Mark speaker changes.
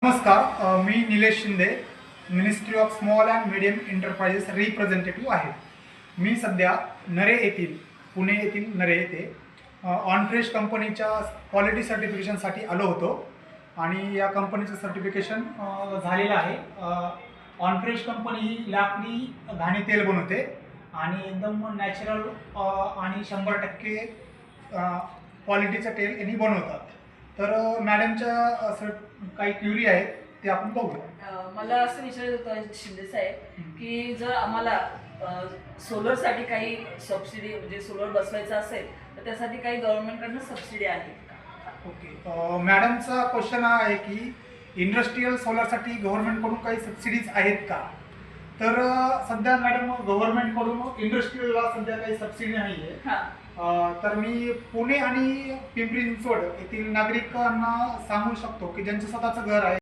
Speaker 1: नमस्कार, मी Nilesh Shinde, ministry of small and medium enterprises representative आहे. मी सध्या नरे येथील पुणे येथील नरे येथे ऑनफ्रेश कंपनीच्या क्वालिटी सर्टिफिकेशनसाठी आलो होतो आणि या कंपनीचं सर्टिफिकेशन झालेलं आहे. ऑनफ्रेश कंपनी ही लाकडी घाणी तेल बनवते आणि एकदम नॅचरल आणि 100% क्वालिटीचं तेल यांनी बनवतात. तर मॅडमच्या काही क्युरी आहेत ते आपण बघूया.
Speaker 2: मला असं विचारायचं होतं शिंदे साहेब की जर आम्हाला सोलरसाठी काही सबसिडी म्हणजे सोलर बसवायचं असेल तर त्यासाठी काही गव्हर्नमेंटकडनं सबसिडी आहे का?
Speaker 1: ओके, मॅडमचा क्वेश्चन हा आहे की इंडस्ट्रीयल सोलरसाठी गव्हर्नमेंटकडून काही सबसिडीज आहेत का? तर सध्या मॅडम गव्हर्नमेंटकडून इंडस्ट्रीयलला सध्या काही सबसिडी नाही आहे. तर मी पुणे आणि पिंपरी चिंचवड येथील नागरिकांना सांगू शकतो की ज्यांचं स्वतःचं घर आहे